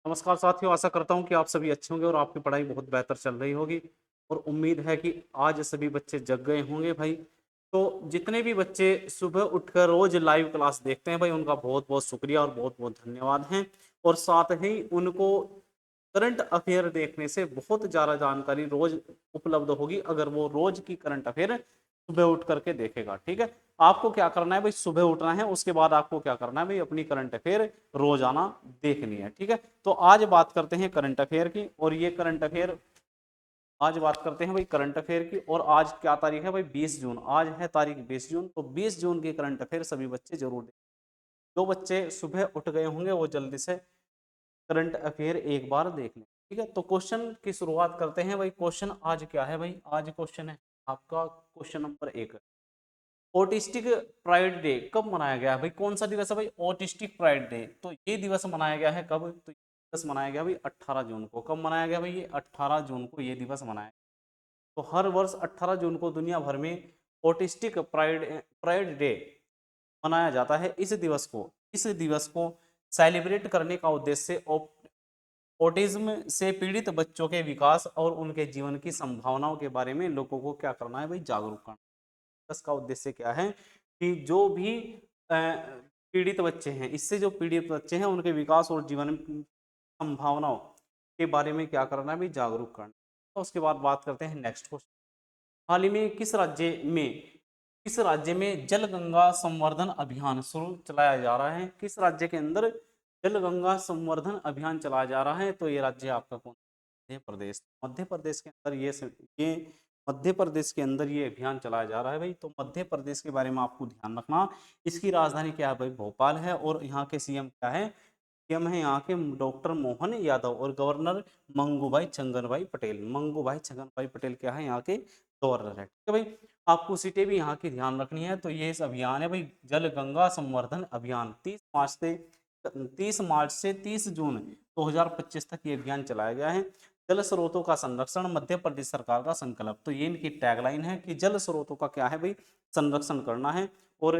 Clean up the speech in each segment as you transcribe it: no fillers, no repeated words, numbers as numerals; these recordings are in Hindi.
नमस्कार साथियों, आशा करता हूँ कि आप सभी अच्छे होंगे और आपकी पढ़ाई बहुत बेहतर चल रही होगी। और उम्मीद है कि आज सभी बच्चे जग गए होंगे भाई। तो जितने भी बच्चे सुबह उठकर रोज लाइव क्लास देखते हैं भाई, उनका बहुत बहुत शुक्रिया और बहुत बहुत धन्यवाद है। और साथ ही उनको करंट अफेयर देखने से बहुत ज़्यादा जानकारी रोज उपलब्ध होगी, अगर वो रोज की करंट अफेयर सुबह उठ करके देखेगा। ठीक है, आपको क्या करना है भाई, सुबह उठना है, उसके बाद आपको क्या करना है भाई, अपनी करंट अफेयर रोजाना देखनी है। ठीक है, तो आज बात करते हैं करंट अफेयर की। और ये करंट अफेयर आज बात करते हैं भाई करंट अफेयर की। और आज क्या तारीख है भाई, 20 जून। आज है तारीख 20 जून। तो 20 जून की करंट अफेयर सभी बच्चे जरूर देखें। जो बच्चे सुबह उठ गए होंगे वो जल्दी से करंट अफेयर एक बार देख लें। ठीक है, तो क्वेश्चन की शुरुआत करते हैं भाई। क्वेश्चन आज क्या है भाई, आज क्वेश्चन है आपका question number 1। Autistic pride day कब मनाया गया है भाई, कौन सा दिवस है भाई, ऑटिस्टिक प्राइड डे। तो ये दिवस मनाया गया है कब, तो ये दिवस मनाया गया भाई 18 जून को। कब मनाया गया भाई, ये 18 जून को ये दिवस मनाया। तो हर वर्ष 18 जून को दुनिया भर में ऑटिस्टिक प्राइड प्राइड डे मनाया जाता है। इस दिवस को सेलिब्रेट करने का उद्देश्य ऑटिज्म से पीड़ित बच्चों के विकास और उनके जीवन की संभावनाओं के बारे में लोगों को क्या करना है भाई, जागरूक करना। इसका उद्देश्य क्या है कि जो भी पीड़ित बच्चे हैं, इससे जो पीड़ित बच्चे हैं उनके विकास और जीवन संभावनाओं के बारे में क्या करना है भाई, जागरूक करना। तो उसके बाद बात करते हैं नेक्स्ट क्वेश्चन। हाल ही में किस राज्य में जल गंगा संवर्धन अभियान शुरू चलाया जा रहा है, किस राज्य के अंदर जल गंगा संवर्धन अभियान चलाया जा रहा है। तो ये राज्य आपका कौन, मध्य प्रदेश। मध्य प्रदेश के अंदर ये मध्य प्रदेश के अंदर ये अभियान चलाया जा रहा है भाई। तो मध्य प्रदेश के बारे में आपको ध्यान रखना। इसकी राजधानी क्या है भाई, भोपाल है। और यहाँ के सीएम क्या है, सीएम है यहाँ के डॉक्टर मोहन यादव। और गवर्नर मंगूभाई छंगनभाई पटेल। मंगूभाई छंगनभाई पटेल क्या है, यहाँ के गवर्नर है। ठीक है भाई, आपको सीटें भी यहाँ की ध्यान रखनी है। तो ये इस अभियान है भाई, जल गंगा संवर्धन अभियान। 30 मार्च से 30 जून 2025 तक ये अभियान चलाया गया है। जल स्रोतों का संरक्षण मध्य प्रदेश सरकार का संकल्प। तो ये इनकी टैगलाइन है कि जल स्रोतों का क्या है भाई, संरक्षण करना है। और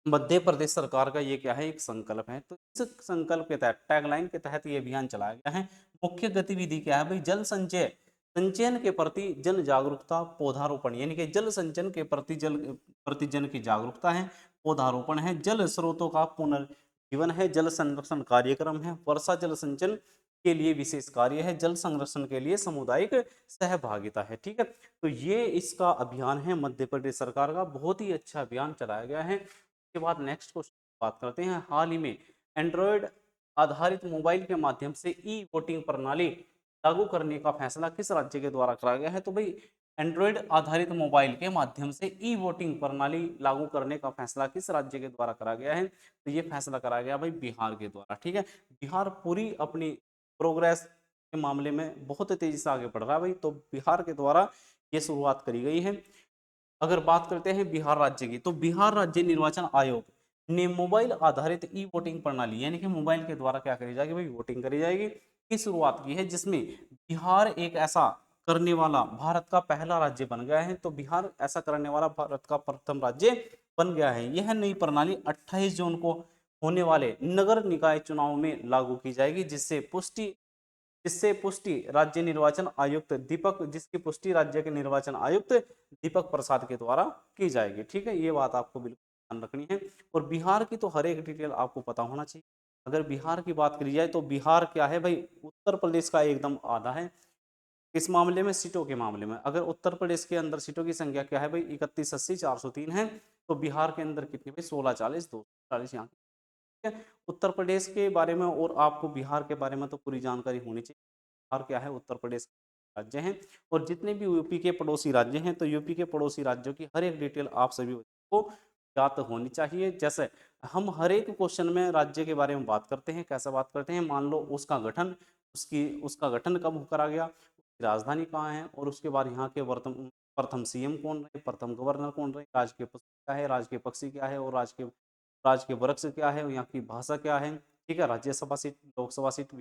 मध्य प्रदेश सरकार का ये क्या है, एक संकल्प है। तो इस संकल्प के तहत, टैगलाइन के तहत ये अभियान चलाया गया है। मुख्य गतिविधि क्या है भाई, जल संचयन के प्रति जन जागरूकता, पौधारोपण। यानी कि जल संचयन के प्रति जन की जागरूकता है, पौधारोपण है, जल स्रोतों का पुनर्जीवन है, जल संरक्षण कार्यक्रम है, वर्षा जल संचयन के लिए विशेष कार्य है, जल संरक्षण के लिए सामुदायिक सहभागिता है। ठीक है, तो ये इसका अभियान है मध्य प्रदेश सरकार का, बहुत ही अच्छा अभियान चलाया गया है। के बाद नेक्स्ट क्वेश्चन बात करते हैं। हाल ही में एंड्रॉयड आधारित मोबाइल के माध्यम से ई वोटिंग प्रणाली लागू करने का फैसला किस राज्य के द्वारा करा गया है। तो भाई एंड्रॉयड आधारित मोबाइल के माध्यम से ई वोटिंग प्रणाली लागू करने का फैसला किस राज्य के द्वारा करा गया है। तो ये फैसला करा गया भाई बिहार के द्वारा। ठीक है, बिहार पूरी अपनी प्रोग्रेस के मामले में बहुत तेजी से आगे बढ़ रहा है भाई। तो बिहार के द्वारा ये शुरुआत करी गई है। अगर बात करते हैं बिहार राज्य की, तो बिहार राज्य निर्वाचन आयोग ने मोबाइल आधारित ई वोटिंग प्रणाली, यानी कि मोबाइल के द्वारा क्या करी जाएगी भाई, वोटिंग करी जाएगी, की शुरुआत की है। जिसमें बिहार एक ऐसा करने वाला भारत का पहला राज्य बन गया है। तो बिहार ऐसा करने वाला भारत का प्रथम राज्य बन गया है। यह नई प्रणाली 28 जून को होने वाले नगर निकाय चुनाव में लागू की जाएगी, जिससे पुष्टि राज्य निर्वाचन आयुक्त दीपक जिसकी पुष्टि राज्य के निर्वाचन आयुक्त दीपक प्रसाद के द्वारा की जाएगी। ठीक है, ये बात आपको बिल्कुल ध्यान रखनी है। और बिहार की तो हर एक डिटेल आपको पता होना चाहिए। अगर बिहार की बात करी जाए तो बिहार क्या है भाई, उत्तर प्रदेश का एकदम आधा है। इस मामले में सीटों के मामले में अगर उत्तर प्रदेश के अंदर सीटों की संख्या क्या है भाई, 3180 403 है। तो बिहार के अंदर कितनी भाई, 1640 240 यहाँ। ठीक है, उत्तर प्रदेश के बारे में और आपको बिहार के बारे में तो पूरी जानकारी होनी चाहिए। बिहार क्या है, उत्तर प्रदेश राज्य हैं। और जितने भी यूपी के पड़ोसी राज्य हैं, तो यूपी के पड़ोसी राज्यों की हर एक डिटेल आप सभी बच्चों को ज्ञात होनी चाहिए। जैसे हम हर एक क्वेश्चन में राज्य के बारे में बात करते हैं, कैसे बात करते हैं, मान लो उसका गठन कब करा गया, उसकी राजधानी कहाँ है, और उसके बाद यहाँ के प्रथम सीएम कौन रहे, प्रथम गवर्नर कौन रहे, राजकीय पुस्तक क्या है, राजकीय पक्षी क्या है, और राजकीय वृक्ष क्या है, और यहाँ की भाषा क्या है। ठीक है, राज्यसभा सीट, लोकसभा सीट,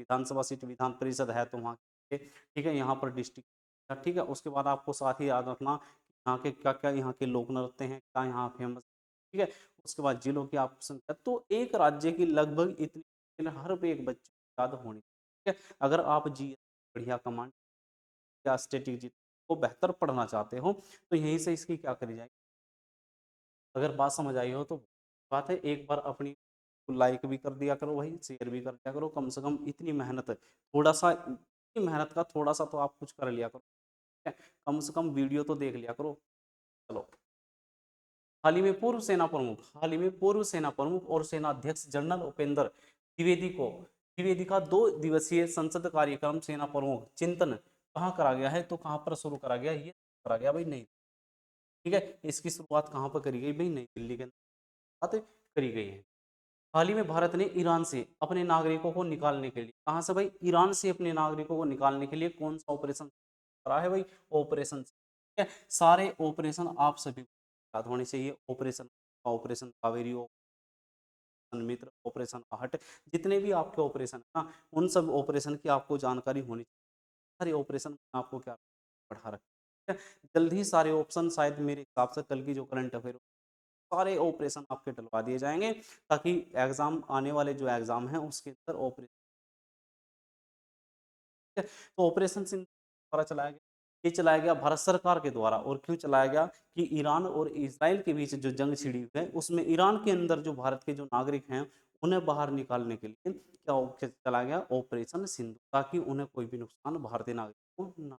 विधान परिषद है तो वहाँ के। ठीक है, यहाँ पर डिस्ट्रिक्ट। ठीक है, उसके बाद आपको साथ ही याद रखना यहाँ के क्या क्या यहाँ के लोक नृत्य हैं, क्या यहाँ फेमस। ठीक है, उसके बाद जिलों की आपको संख्या। तो एक राज्य की लगभग इतनी हर एक बच्चे को याद होनी। ठीक है। अगर आप जी बढ़िया कमांड या स्टैटिक जी को बेहतर पढ़ना चाहते हो तो यहीं से इसकी क्या करी जाएगी। अगर बात समझ आई हो तो बात है, एक बार अपनी लाइक भी कर दिया करो भाई, शेयर भी कर दिया करो, कम से कम इतनी मेहनत, थोड़ा सा इतनी मेहनत का थोड़ा सा तो आप कुछ कर लिया करो, ठीक है? कम से कम वीडियो तो देख लिया करो। चलो, हाल ही में पूर्व सेना प्रमुख और सेना अध्यक्ष जनरल उपेंद्र द्विवेदी का 2 दिवसीय संसद कार्यक्रम सेना प्रमुख चिंतन कहाँ करा गया है, तो कहाँ पर शुरू करा गया, ये करा गया भाई नहीं, ठीक है। इसकी शुरुआत कहाँ पर करी गई भाई, नई दिल्ली के अंदर बात करी गई है। हाल ही में भारत ने ईरान से अपने नागरिकों को निकालने के लिए, कहाँ से भाई, ईरान से अपने नागरिकों को निकालने के लिए कौन सा ऑपरेशन करा है भाई, ऑपरेशन, ठीक है। सारे ऑपरेशन आप सभी को याद होने चाहिए, ऑपरेशन कावेरी, ऑपरेशन मित्र, ऑपरेशन आहट, जितने भी आपके ऑपरेशन है ना, उन सब ऑपरेशन की आपको जानकारी होनी चाहिए। सारे ऑपरेशन आपको क्या पढ़ा रखा है, जल्द ही सारे ऑप्शन शायद मेरे हिसाब से कल की जो करंट अफेयर, सारे ऑपरेशन आपके डलवा दिए जाएंगे, ताकि एग्जाम आने वाले जो एग्जाम है उसके अंदर ऑपरेशन, तो ऑपरेशन सिंधु द्वारा चलाया गया, ये चलाया गया भारत सरकार के द्वारा। और क्यों चलाया गया, कि ईरान और इजराइल के बीच जो जंग छिड़ी हुई है उसमें ईरान के अंदर जो भारत के जो नागरिक हैं उन्हें बाहर निकालने के लिए क्या चलाया गया, ऑपरेशन सिंधु, ताकि उन्हें कोई भी नुकसान भारतीय नागरिकों को ना,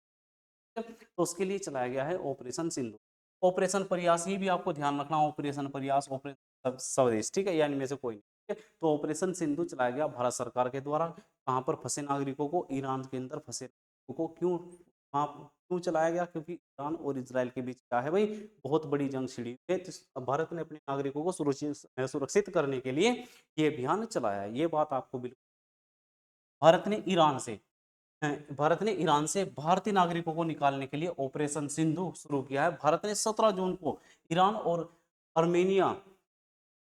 तो उसके लिए चलाया गया है ऑपरेशन सिंधु। ऑपरेशन प्रयास ही भी आपको ध्यान रखना, ऑपरेशन प्रयास, ऑपरेशन स्वदेश, ठीक है, यानी में से कोई नहीं, ठीक है। तो ऑपरेशन सिंधु चलाया गया भारत सरकार के द्वारा, कहाँ पर फंसे नागरिकों को, ईरान के अंदर फंसे नागरिकों को, क्यों वहाँ क्यों चलाया गया, क्योंकि ईरान और इसराइल के बीच क्या है भाई, बहुत बड़ी जंग छिड़ी हुई है, तो भारत ने अपने नागरिकों को सुरक्षित करने के लिए ये अभियान चलाया है। ये बात आपको बिल्कुल, भारत ने ईरान से भारत ने ईरान से भारतीय नागरिकों को निकालने के लिए ऑपरेशन सिंधु शुरू किया है। भारत ने 17 जून को ईरान और अर्मेनिया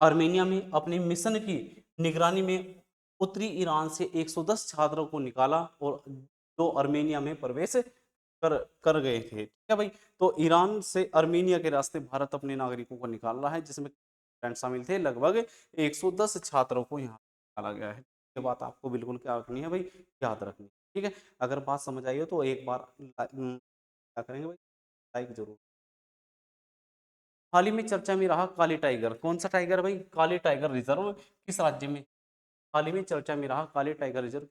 अर्मेनिया में अपने मिशन की निगरानी में उत्तरी ईरान से 110 छात्रों को निकाला, और जो अर्मेनिया में प्रवेश कर कर गए थे, ठीक है भाई। तो ईरान से अर्मेनिया के रास्ते भारत अपने नागरिकों को निकाल रहा है, जिसमें शामिल थे, लगभग 110 छात्रों को यहाँ निकाला गया है। ये बात आपको बिल्कुल क्या रखनी है भाई, याद रखनी है, ठीक है। अगर बात समझ आई हो तो एक बार क्या करेंगे भाई, लाइक जरूर। हाल ही में चर्चा में रहा काली टाइगर, कौन सा टाइगर भाई, काली टाइगर रिजर्व किस राज्य में, हाल ही में चर्चा में रहा काली टाइगर रिजर्व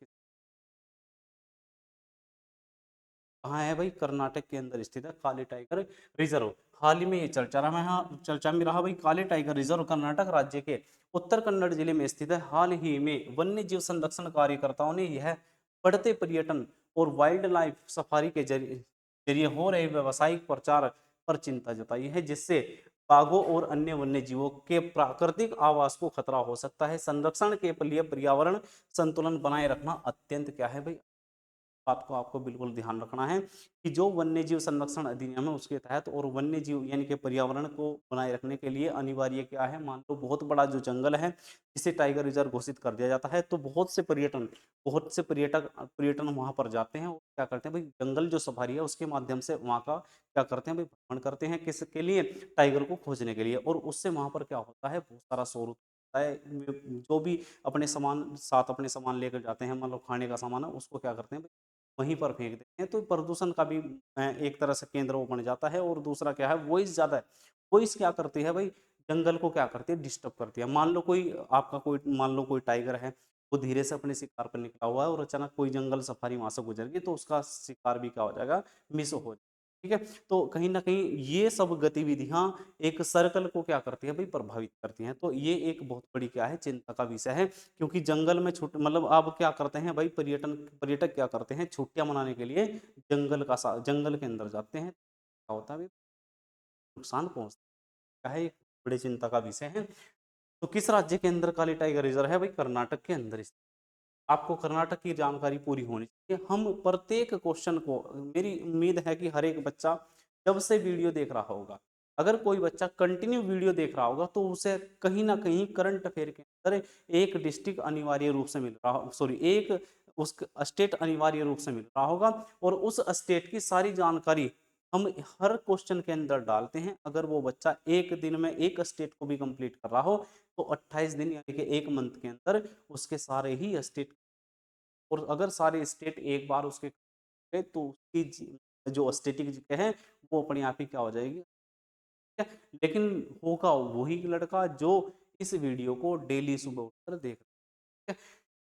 कहाँ है भाई, कर्नाटक के अंदर स्थित है काली टाइगर रिजर्व। हाल ही में ये चर्चा में रहा भाई, काली टाइगर रिजर्व कर्नाटक राज्य के उत्तर कन्नड़ जिले में स्थित है। हाल ही में वन्य जीव संरक्षण कार्यकर्ताओं ने यह बढ़ते पर्यटन और वाइल्ड लाइफ सफारी के जरिए जरिए हो रहे व्यवसायिक प्रचार पर चिंता जताई है, जिससे बाघों और अन्य वन्य जीवों के प्राकृतिक आवास को खतरा हो सकता है। संरक्षण के लिए पर्यावरण संतुलन बनाए रखना अत्यंत क्या है भाई, बात को आपको बिल्कुल ध्यान रखना है, कि जो वन्य जीव संरक्षण अधिनियम है उसके तहत, और वन्य जीव यानी कि पर्यावरण को बनाए रखने के लिए अनिवार्य क्या है, मान लो बहुत बड़ा जो जंगल है जिसे टाइगर रिजर्व घोषित कर दिया जाता है, तो बहुत से पर्यटन वहां पर जाते हैं, और क्या करते हैं भाई, जंगल जो सफारी है उसके माध्यम से वहाँ का क्या करते हैं भाई, भ्रमण करते हैं, किसके लिए, टाइगर को खोजने के लिए। और उससे वहां पर क्या होता है, बहुत सारा शोर होता है, जो भी अपने सामान लेकर जाते हैं, मतलब खाने का सामान है, उसको क्या करते हैं भाई, वहीं पर फेंक देते हैं, तो प्रदूषण का भी एक तरह से केंद्र वो बन जाता है। और दूसरा क्या है, वॉइस ज़्यादा है, वॉइस क्या करती है भाई, जंगल को क्या करती है, डिस्टर्ब करती है। मान लो कोई टाइगर है, वो धीरे से अपने शिकार पर निकला हुआ है, और अचानक कोई जंगल सफारी वहां से गुजर गई, तो उसका शिकार भी क्या हो जाएगा, मिस हो जाएगा, ठीक है। तो कहीं ना कहीं ये सब गतिविधियां एक सर्कल को क्या करती है भाई, प्रभावित करती हैं। तो ये एक बहुत बड़ी क्या है, चिंता का विषय है, क्योंकि जंगल में छुट मतलब आप क्या करते हैं भाई, पर्यटक क्या करते हैं, छुट्टियां मनाने के लिए जंगल के अंदर जाते हैं, क्या होता है भाई, नुकसान पहुंचता है, एक बड़ी चिंता का विषय है। तो किस राज्य के अंदर काली टाइगर रिजर्व है भाई, कर्नाटक के अंदर। आपको कर्नाटक की जानकारी पूरी होनी चाहिए। हम प्रत्येक क्वेश्चन को, मेरी उम्मीद है कि हर एक बच्चा जब से वीडियो देख रहा होगा, अगर कोई बच्चा कंटिन्यू वीडियो देख रहा होगा तो उसे कहीं ना कहीं करंट अफेयर के अंदर एक डिस्ट्रिक्ट अनिवार्य रूप से मिल रहा हो, सॉरी, एक उस स्टेट अनिवार्य रूप से मिल रहा होगा, और उस स्टेट की सारी जानकारी हम हर क्वेश्चन के अंदर डालते हैं। अगर वो बच्चा एक दिन में एक स्टेट को भी कंप्लीट कर रहा हो, तो 28 दिन यानी कि एक मंथ के अंदर उसके सारे ही स्टेट और अगर सारे स्टेट एक बार उसके गए तो उसकी जो स्टेटिक जीके हैं वो अपने आप ही क्या हो जाएगी, ठीक है? लेकिन होगा वही लड़का जो इस वीडियो को डेली सुबह उठकर देख रहा है, ठीक है?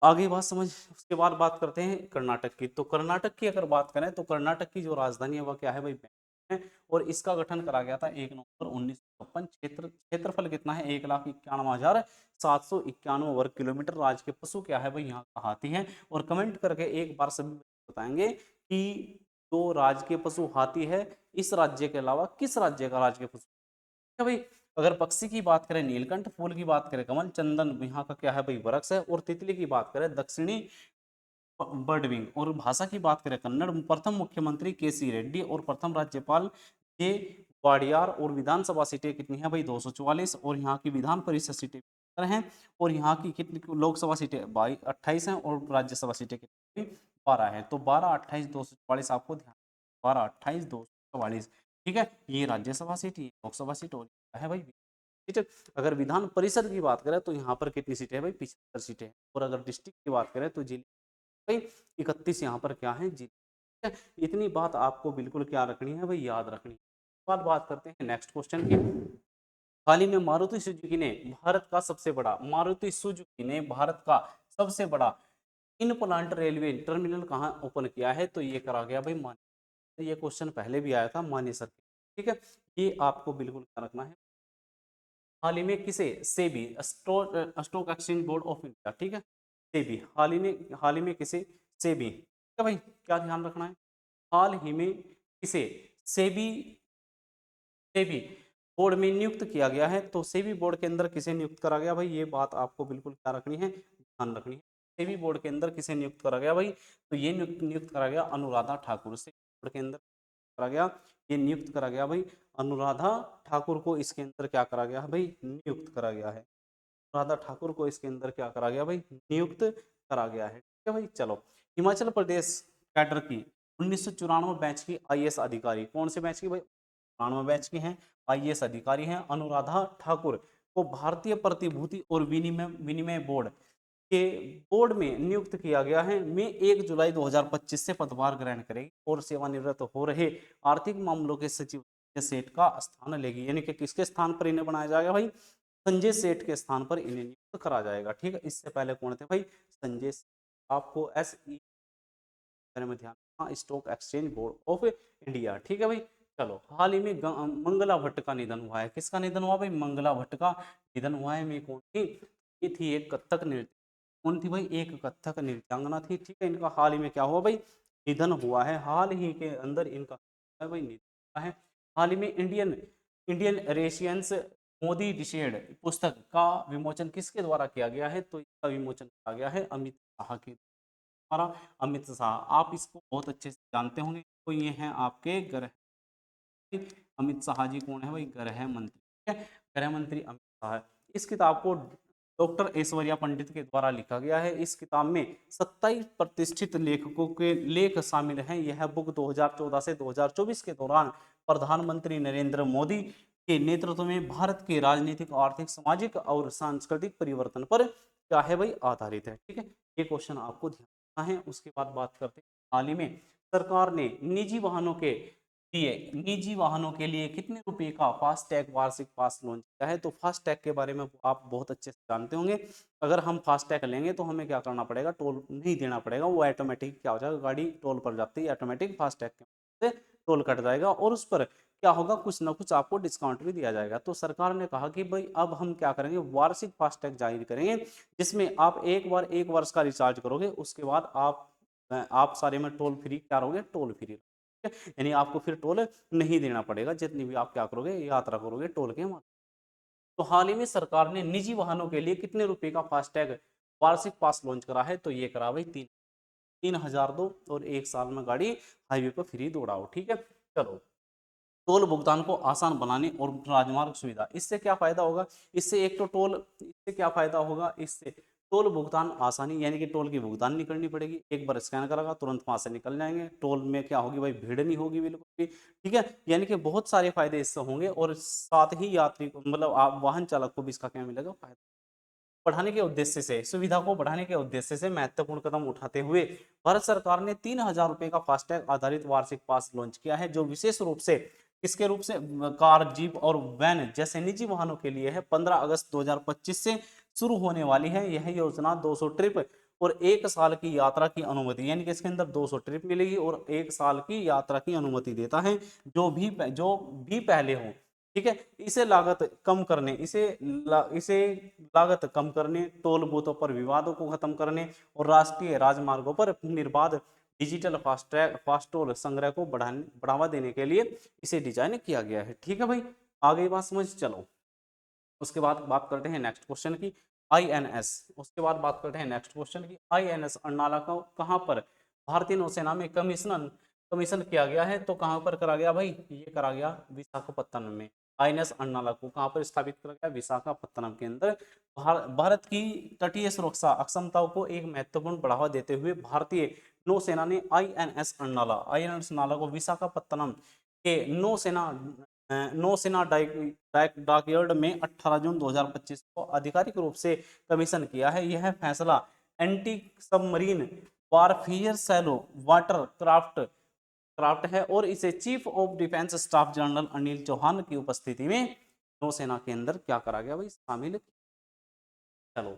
आगे बात समझ, उसके बाद बात करते हैं कर्नाटक की। तो कर्नाटक की अगर बात करें तो कर्नाटक की जो राजधानी है वह क्या है भाई, बैंगलोर है। और इसका गठन करा गया था 1 नवंबर 1956। क्षेत्रफल कितना है, 1,91,791 वर्ग किलोमीटर। राज्य के पशु क्या है भाई, यहाँ का हाथी है। और कमेंट करके एक बार सभी बताएंगे कि जो राज्य के पशु हाथी है, इस राज्य के अलावा किस राज्य का राज्य के पशु है भाई। अगर पक्षी की बात करें नीलकंठ, फूल की बात करें कमल, चंदन यहाँ का क्या है भाई वृक्ष है। और तितली की बात करें दक्षिणी बर्ड विंग। और भाषा की बात करें कन्नड़। प्रथम मुख्यमंत्री के सी रेड्डी और प्रथम राज्यपाल जे वाडियार। और विधानसभा सीटें कितनी है भाई, 244। और यहाँ की विधान परिषद सीटें हैं। और यहाँ की कितनी लोकसभा सीटें 28 हैं। और राज्यसभा सीटें कितनी 12 है। तो 12, 28, 244 आपको ध्यान, 12, 28, 244, ठीक है। ये राज्यसभा सीट, ये लोकसभा सीट, और है भाई सीट। अगर विधान परिषद की बात करें तो यहाँ पर कितनी सीटें हैं भाई, 75 सीटें हैं। और अगर डिस्ट्रिक्ट की बात करें तो जिले भाई 31 यहाँ पर क्या है, जिले, ठीक है। इतनी बात आपको बिल्कुल क्या रखनी है भाई, याद रखनी है। बात करते हैं नेक्स्ट क्वेश्चन की। हाल ही में मारुति सुजुकी ने भारत का सबसे बड़ा मारुति सुजुकी ने भारत का सबसे बड़ा इन प्लांट रेलवे टर्मिनल कहाँ ओपन किया है, तो ये करा गया भाई मानेसर। ये क्वेश्चन पहले भी आया था मानेसर, ठीक है। ये आपको बिल्कुल क्या रखना है। हाल ही में किसे, SEBI stock exchange board of India, ठीक है, सेबी हाल ही में किसे, सेबी, ठीक है भाई, क्या ध्यान रखना है। हाल ही में किसे, सेबी सेबी बोर्ड में नियुक्त किया गया है। तो सेबी बोर्ड के अंदर किसे नियुक्त करा गया भाई, ये बात आपको बिल्कुल क्या रखनी है, ध्यान रखनी है। सेबी बोर्ड के अंदर किसे नियुक्त करा गया भाई, तो ये नियुक्त करा गया अनुराधा ठाकुर से बोर्ड के अंदर करा गया, ये नियुक्त करा गया भाई अनुराधा ठाकुर को। इसके अंदर क्या करा गया है भाई, नियुक्त करा गया है। अनुराधा ठाकुर को इसके अंदर क्या करा गया भाई, नियुक्त करा गया है, ठीक है भाई। चलो, हिमाचल प्रदेश कैडर की 1994 बैच की आईएएस अधिकारी, कौन से बैच की भाई, 94 बैच की हैं, आईएएस अधिकारी हैं अनुराधा ठाकुर को भारतीय प्रतिभूति और विनिमय विनिमय बोर्ड के बोर्ड में नियुक्त किया गया है। में 1 जुलाई 2025 से पदभार ग्रहण करेगी और सेवानिवृत्त हो रहे आर्थिक मामलों के सचिव सेठ का स्थान लेगी। यानी कि किसके स्थान पर इन्हें बनाया जाएगा भाई, संजय सेठ के स्थान पर इन्हें नियुक्त करा जाएगा, ठीक है। इससे पहले कौन थे भाई, संजय सेठ। आपको SE में ध्यान, हाँ, stock exchange board of India, ठीक है भाई। चलो, हाल ही में मंगला भट्ट का निधन हुआ है। किसका निधन हुआ भाई, मंगला भट्ट का निधन हुआ है। में कौन थी, ये थी एक कथक नृत्य, कौन थी भाई, एक कथक नृत्यांगना थी, ठीक है। इनका हाल ही में क्या हुआ भाई, निधन हुआ है। हाल ही के अंदर इनका है भाई निधन हुआ है। हाल ही में इंडियन इंडियन रेशियंस मोदी डिशेड पुस्तक का विमोचन किसके द्वारा किया गया है, तो इसका विमोचन किया गया है अमित शाह के द्वारा। अमित शाह, आप इसको बहुत अच्छे से जानते होंगे। तो ये हैं आपके गृह, अमित शाह जी कौन है भाई, गृह मंत्री, ठीक है, गृह मंत्री अमित शाह। इस किताब को डॉक्टर ऐश्वर्या पंडित के द्वारा लिखा गया है। इस किताब में 27 प्रतिष्ठित लेखकों के लेख शामिल हैं। यह बुक 2014 से 2024 के दौरान प्रधानमंत्री नरेंद्र मोदी के नेतृत्व में भारत के राजनीतिक, आर्थिक, सामाजिक और सांस्कृतिक परिवर्तन पर क्या है भाई, आधारित है, ठीक है। ये क्वेश्चन आपको ध्यान रखना है। उसके बाद बात करते हैं, हाल ही में सरकार ने निजी वाहनों के लिए कितने रुपए का फास्टैग वार्षिक पास लॉन्च किया है। तो फास्टैग के बारे में आप बहुत अच्छे से जानते होंगे। अगर हम फास्टैग लेंगे तो हमें क्या करना पड़ेगा, टोल नहीं देना पड़ेगा, वो ऑटोमेटिक क्या हो जाएगा, गाड़ी टोल पर जाती है ऑटोमेटिक फास्टैग के से टोल कट जाएगा। और उस पर क्या होगा, कुछ ना कुछ आपको डिस्काउंट भी दिया जाएगा। तो सरकार ने कहा कि भाई अब हम क्या करेंगे, वार्षिक फास्टैग जारी करेंगे, जिसमें आप एक बार 1 वर्ष का रिचार्ज करोगे, उसके बाद आप सारे में टोल फ्री क्या रहोगे, टोल फ्री, यानी आपको फिर टोल नहीं देना पड़ेगा जितनी भी आप क्या करोगे, यात्रा करोगे टोल के माध्यम। तो हाल ही में सरकार ने निजी वाहनों के लिए कितने रुपए का फास्टैग वार्षिक पास लॉन्च करा है, तो ये करा भाई 3,000 दो और 1 साल में गाड़ी हाईवे पर फ्री दौड़ाओ, ठीक है। चलो, टोल भुगतान को आसान बनाने और राजमार्ग सुविधा, इससे क्या फायदा होगा, इससे एक तो टोल, इससे क्या फायदा होगा, इससे टोल भुगतान आसानी, यानी कि टोल की भुगतान नहीं करनी पड़ेगी, एक बार स्कैन करेगा तुरंत वहां से निकल जाएंगे। टोल में क्या होगी भाई, भीड़ नहीं होगी बिल्कुल भी, ठीक है। यानी कि बहुत सारे फायदे इससे होंगे। और साथ ही यात्री को, मतलब आप वाहन चालक को भी इसका क्या मिलेगा, फायदा। बढ़ाने के उद्देश्य से, सुविधा को बढ़ाने के उद्देश्य से महत्वपूर्ण कदम उठाते हुए भारत सरकार ने 3,000 रुपए का फास्टैग आधारित वार्षिक पास लॉन्च किया है, जो विशेष रूप से किसके रूप से, कार, जीप और वैन जैसे निजी वाहनों के लिए है। 15 अगस्त 2025 से शुरू होने वाली है यह योजना। 200 ट्रिप और 1 साल की यात्रा की अनुमति, यानी कि इसके अंदर 200 ट्रिप मिलेगी और 1 साल की यात्रा की अनुमति देता है, जो भी पहले हो। ठीक है, इसे लागत कम करने, इसे लागत कम करने, टोल बूथों पर विवादों को खत्म करने और राष्ट्रीय राजमार्गों पर निर्बाध डिजिटल फास्टोल संग्रह को बढ़ावा देने के लिए इसे डिजाइन किया गया है। ठीक है भाई, आगे बात समझ चलो। उसके बाद बात करते हैं नेक्स्ट क्वेश्चन की, आईएनएस। उसके बाद बात करते हैं नेक्स्ट क्वेश्चन की, आईएनएस अर्नाला को कहाँ पर भारतीय नौसेना में कमीशन किया गया है? तो कहाँ पर करा गया भाई? ये करा गया विशाखापत्तनम में। आईएनएस अर्नाला को कहाँ पर स्थापित करा गया? विशाखापत्तनम के अंदर। भारत की तटीय सुरक्षा अक्षमताओं को एक महत्वपूर्ण बढ़ावा देते हुए भारतीय नौसेना ने आईएनएस अर्नाला को विशाखापत्तनम के नौसेना डॉकयार्ड में 18 जून 2025 को आधिकारिक रूप से कमीशन किया है। यह फैसला anti submarine warfare shallow water craft है और इसे chief of defence staff general Anil Chauhan की उपस्थिति में नौसेना के अंदर क्या करा गया भाई? शामिल। चलो,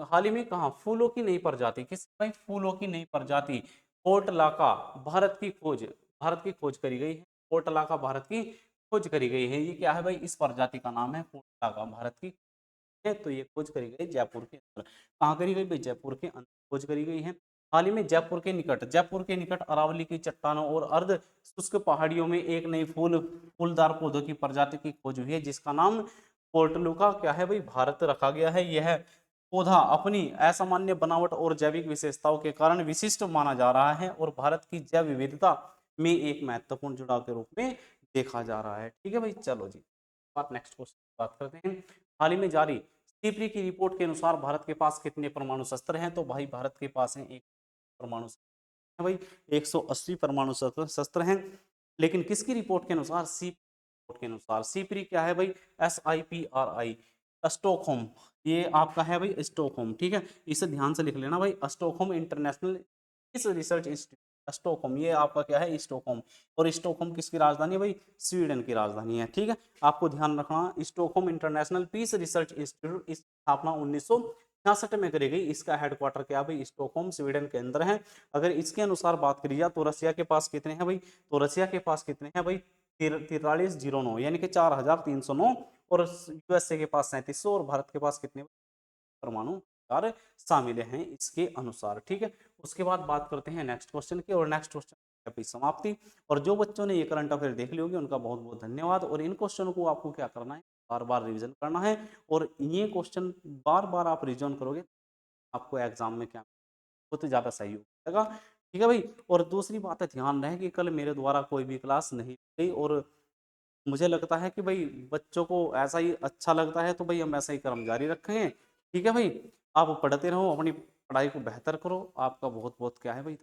हाल ही में कहा फूलों की नई प्रजाति, किस भाई? फूलों की नई प्रजाति पोर्टलाका भारत की खोज करी गई है। पोर्टलाका भारत की खोज करी गई है। ये क्या है भाई? इस प्रजाति का नाम है पोर्टलाका, भारत की है। तो ये खोज करी गई जयपुर के अंदर। कहाँ करी गई भाई? जयपुर के अंदर खोज करी गई है। हाल ही में जयपुर के निकट अरावली की चट्टानों और अर्ध शुष्क पहाड़ियों में एक नई फूलदार पौधों की प्रजाति की खोज हुई है, जिसका नाम पोर्टलुका क्या है भाई? भारत रखा गया है। यह पौधा अपनी असामान्य बनावट और जैविक विशेषताओं के कारण विशिष्ट माना जा रहा है और भारत की जैव विविधता में एक महत्वपूर्ण जुड़ाव के रूप में देखा जा रहा है। ठीक है भाई, चलो जी, बात नेक्स्ट क्वेश्चन बात करते हैं। हाल ही में जारी सीपरी की रिपोर्ट के अनुसार भारत के पास कितने परमाणु शस्त्र हैं? तो भाई भारत के पास है एक परमाणु शस्त्र है भाई, 180 परमाणु शस्त्र हैं। लेकिन किसकी रिपोर्ट के अनुसार? सी रिपोर्ट के अनुसार। सीपरी क्या है भाई? SIPRI, Stockholm. ये आपका है भाई स्टॉकहोम। ठीक है, इसे ध्यान से लिख लेना भाई, स्टॉकहोम इंटरनेशनल इस रिसर्च इंस्टीट्यूट। स्टॉकहोम ये आपका क्या है? स्टॉकहोम। और स्टॉकहोम किसकी राजधानी है भाई? स्वीडन की राजधानी है। ठीक है, आपको ध्यान रखना, Stockholm International Peace Research Institute, इसकी स्थापना 1966 में करी गई। इसका हेडक्वार्टर क्या भाई? स्टॉकहोम स्वीडन के अंदर है। अगर इसके अनुसार बात करी जाए तो रसिया के पास कितने हैं भाई? तो रसिया के पास कितने हैं भाई? 4309, यानी कि 4309। और यूएसए के पास 3700 और भारत के पास कितने परमाणु हथियार शामिल हैं इसके अनुसार। ठीक है, उसके बाद बात करते हैं नेक्स्ट क्वेश्चन की, और नेक्स्ट क्वेश्चन की समाप्ति। और जो बच्चों ने ये करंट अफेयर देख ली होगी उनका बहुत बहुत धन्यवाद। और इन क्वेश्चनों को आपको क्या करना है? बार बार रिवीजन करना है, और ये क्वेश्चन बार बार आप रिवीजन करोगे आपको एग्जाम में क्या बहुत ज़्यादा सही होगा। ठीक है भाई, और दूसरी बात है, ध्यान रहे कि कल मेरे द्वारा कोई भी क्लास नहीं गई, और मुझे लगता है कि भाई बच्चों को ऐसा ही अच्छा लगता है, तो भाई हम ऐसा ही क्रम जारी रखेंगे। ठीक है भाई, आप पढ़ते रहो, अपनी पढ़ाई को बेहतर करो। आपका बहुत बहुत क्या है भाई।